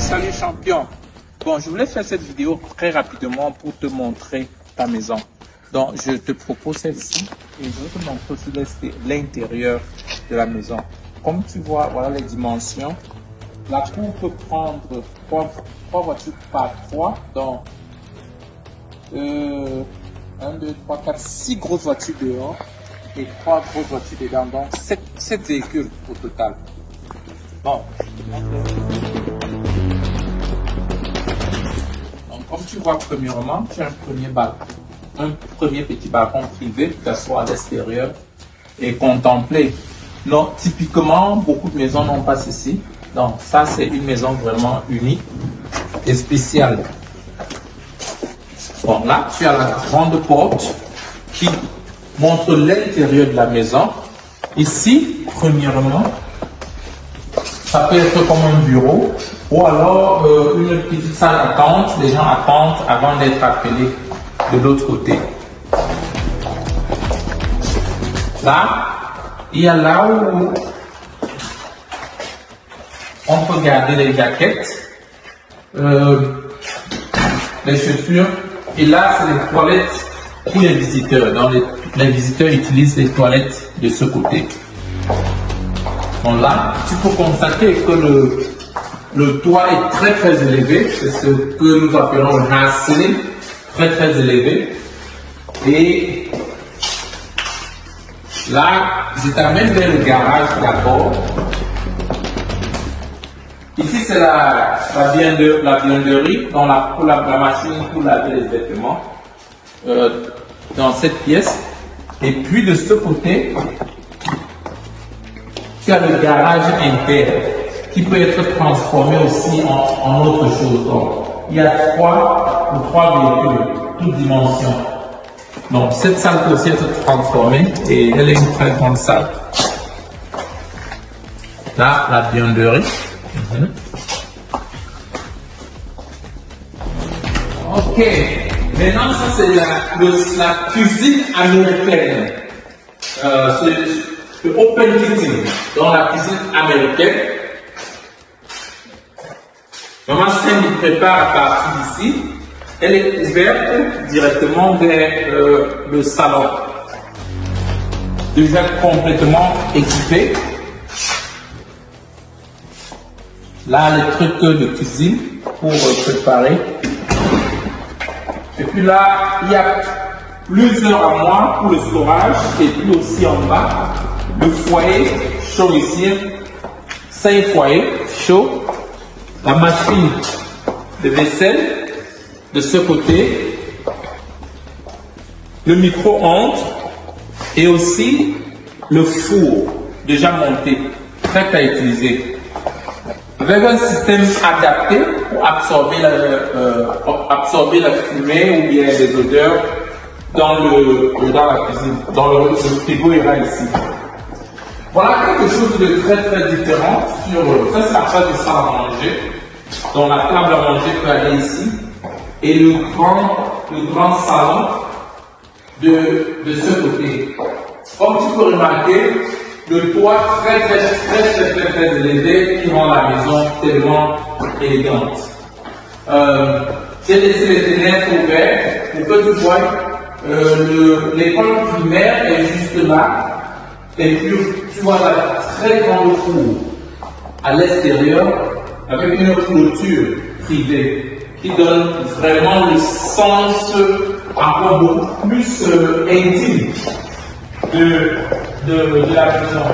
Salut champion. Bon, je voulais faire cette vidéo très rapidement pour te montrer ta maison. Donc, je te propose celle-ci et je vais te montrer aussi l'intérieur de la maison. Comme tu vois, voilà les dimensions. La cour peut prendre 3 voitures par 3. Donc, 1, 2, 3, 4, 6 grosses voitures dehors et 3 grosses voitures dedans. Donc, 7 véhicules au total. Bon, donc, comme tu vois, premièrement, tu as un premier petit balcon privé qui s'assoit à l'extérieur et contempler. Non, typiquement, beaucoup de maisons n'ont pas ceci. Donc, ça, c'est une maison vraiment unique et spéciale. Bon, là, tu as la grande porte qui montre l'intérieur de la maison. Ici, premièrement, ça peut être comme un bureau ou alors une petite salle d'attente. Les gens attendent avant d'être appelés de l'autre côté. Là, il y a là où on peut garder les jaquettes, les chaussures. Et là, c'est les toilettes pour les visiteurs. Donc, les visiteurs utilisent les toilettes de ce côté. Bon, là, tu peux constater que le toit est très élevé. C'est ce que nous appelons le high ceiling, très élevé. Et là, je t'amène vers le garage d'abord. Ici, c'est la buanderie, dans la machine pour laver les vêtements, dans cette pièce. Et puis, de ce côté, tu as le garage interne qui peut être transformé aussi en autre chose. Donc, il y a 3 véhicules, toutes dimensions. Donc, cette salle peut aussi être transformée et elle est une très grande salle. Là, la buanderie. Ok, maintenant ça c'est la cuisine américaine. C'est le open kitchen, dans la cuisine américaine. Maman Sam prépare à partir d'ici. Elle est ouverte directement vers le salon. Déjà complètement équipé. Là, les trucs de cuisine pour préparer. Et puis là, il y a plusieurs armoires pour le storage. Et puis aussi en bas, le foyer chaud ici. 5 foyers chauds. La machine de vaisselle de ce côté. Le micro-ondes. Et aussi le four déjà monté, prêt à utiliser. Avec un système adapté pour absorber la fumée ou bien les odeurs dans la cuisine. Dans le frigo ira ici. Voilà quelque chose de très différent sur ça, c'est la salle de salle à manger. Donc la table à manger peut aller ici. Et le grand salon de ce côté. Comme tu peux remarquer, le toit très élevé qui rend la maison tellement élégante. J'ai laissé les fenêtres ouvertes pour que tu vois l'école primaire est juste là. Et puis tu vois la très grande cour à l'extérieur avec une clôture privée qui donne vraiment le sens encore beaucoup plus intime de la maison.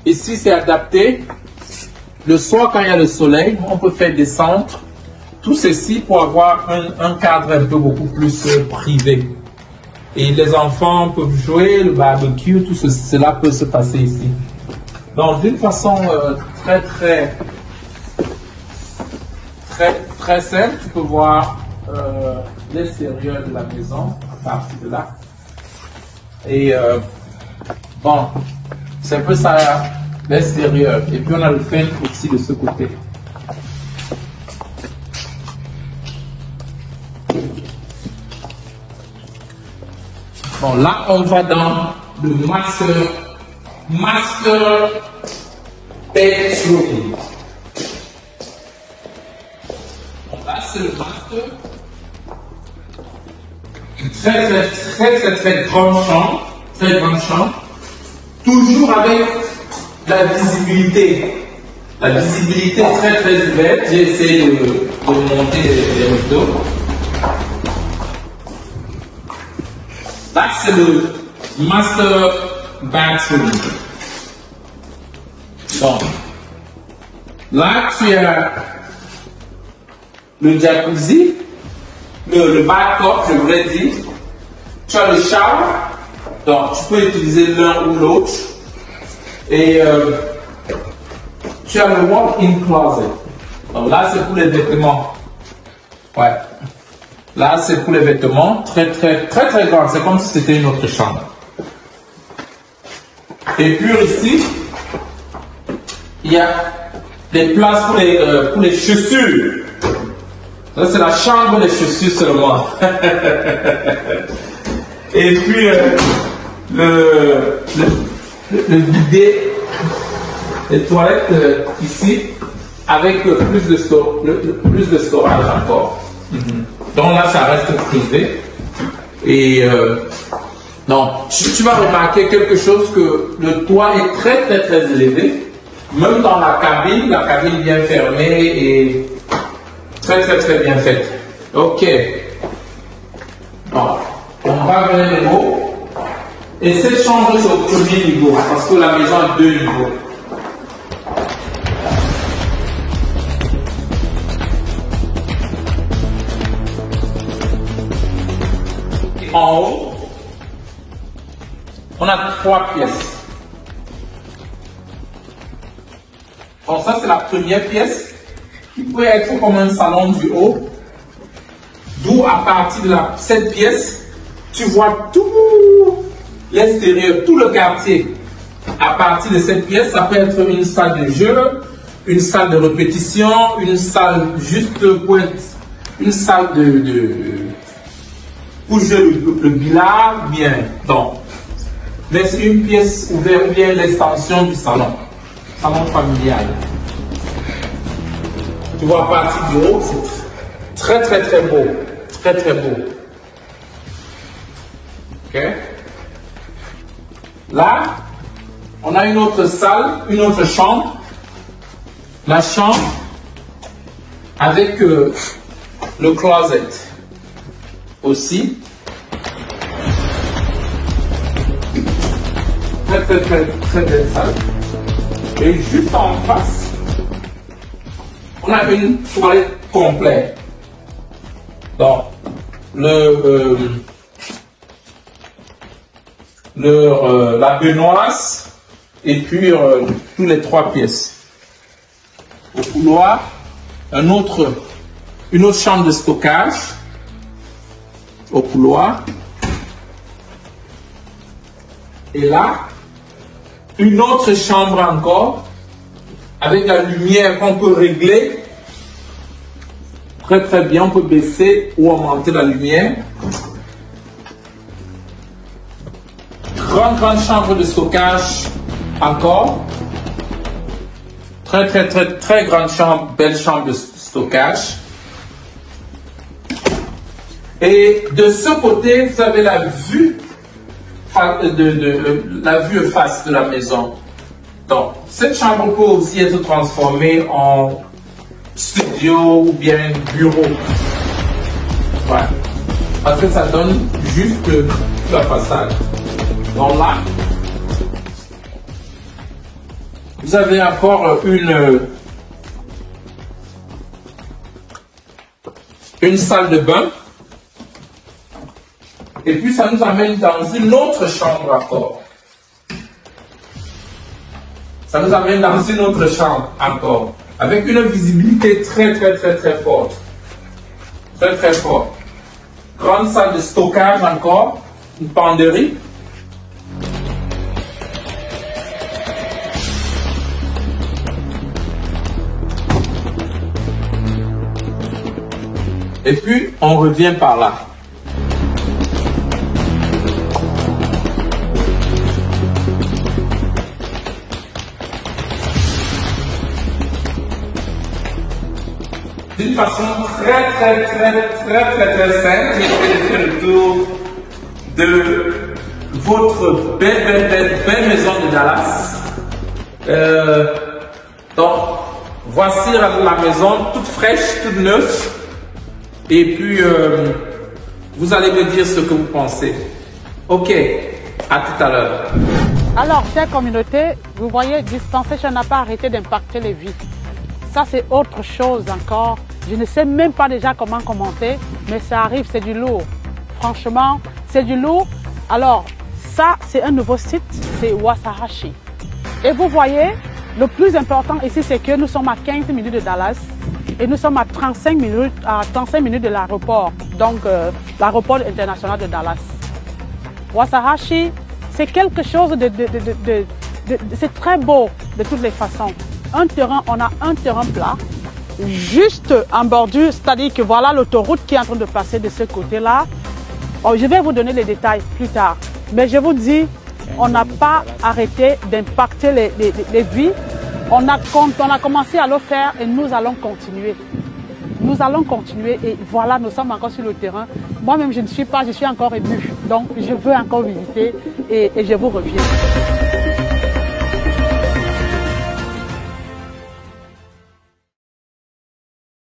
Ici, c'est adapté. Le soir, quand il y a le soleil, on peut faire descendre tout ceci pour avoir un cadre un peu beaucoup plus privé. Et les enfants peuvent jouer, le barbecue, tout cela peut se passer ici. Donc, d'une façon très simple, tu peux voir l'extérieur de la maison à partir de là. Et bon, c'est un peu ça l'extérieur. Et puis on a le fenêtre aussi de ce côté. Bon, là, on va dans le master bedroom. Bon, là, c'est le master. Très grande chambre. Très grande chambre. Toujours avec la visibilité. La visibilité très ouverte. J'ai essayé de monter les rideaux. Là, c'est le master bathroom. Donc, là, tu as le jacuzzi, le bathtub, je voulais dire. Tu as le shower. Donc, tu peux utiliser l'un ou l'autre. Et tu as le walk-in closet. Donc là, c'est pour les vêtements. Ouais. Là, c'est pour les vêtements. Très grand. C'est comme si c'était une autre chambre. Et puis ici, il y a des places pour les chaussures. Ça, c'est la chambre des chaussures seulement. Et puis, le bidet, les toilettes ici, avec plus de storage encore. Donc là, ça reste privé. Et non, tu vas remarquer quelque chose, que le toit est très élevé. Même dans la cabine bien fermée et très bien faite. Ok. Bon, on va vers le haut. Et cette chambre, c'est au premier niveau, parce que la maison a 2 niveaux. En haut, on a 3 pièces. Bon, ça c'est la première pièce, qui peut être comme un salon du haut, d'où à partir de cette pièce, tu vois tout l'extérieur, tout le quartier. À partir de cette pièce, ça peut être une salle de jeu, une salle de répétition, une salle juste pointe, une salle pour jouer le billard, bien. Donc, mais c'est une pièce ouverte, bien l'extension du salon familial. Tu vois, à partir du haut, c'est très beau. Très beau. Ok? Là, on a une autre salle, une autre chambre. La chambre avec le closet aussi. Très belle salle. Et juste en face, on a une toilette complète. Donc, la baignoise et puis tous les 3 pièces. Au couloir, une autre chambre de stockage au couloir. Et là, une autre chambre encore avec la lumière qu'on peut régler très bien. On peut baisser ou augmenter la lumière. Grande chambre de stockage encore. Très grande chambre, belle chambre de stockage. Et de ce côté, vous avez la vue face de la maison. Donc, cette chambre peut aussi être transformée en studio ou bien bureau. Voilà. Parce que ça donne juste la façade. Donc là, vous avez encore une salle de bain. Et puis ça nous amène dans une autre chambre encore. Ça nous amène dans une autre chambre encore. Avec une visibilité très forte. Très forte. Grande salle de stockage encore. Une penderie. Et puis on revient par là. d'une façon très simple, je fais le tour de votre belle maison de Dallas. Donc, voici la maison toute fraîche, toute neuve. Et puis, vous allez me dire ce que vous pensez. Ok, à tout à l'heure. Alors, chère communauté, vous voyez, Dispensation n'a pas arrêté d'impacter les vies. Ça, c'est autre chose encore. Je ne sais même pas déjà comment commenter, mais ça arrive, c'est du lourd. Franchement, c'est du lourd. Alors, ça, c'est un nouveau site, c'est Waxahachie. Et vous voyez, le plus important ici, c'est que nous sommes à 15 minutes de Dallas et nous sommes à 35 minutes de l'aéroport, donc l'aéroport international de Dallas. Waxahachie, c'est quelque chose c'est très beau de toutes les façons. On a un terrain plat, juste en bordure, c'est-à-dire que voilà l'autoroute qui est en train de passer de ce côté-là. Oh, je vais vous donner les détails plus tard, mais je vous dis, on n'a pas arrêté d'impacter les vies. On a commencé à le faire et nous allons continuer. Nous allons continuer et voilà, nous sommes encore sur le terrain. Moi-même, je suis encore émue. Donc, je veux encore visiter et je vous reviens.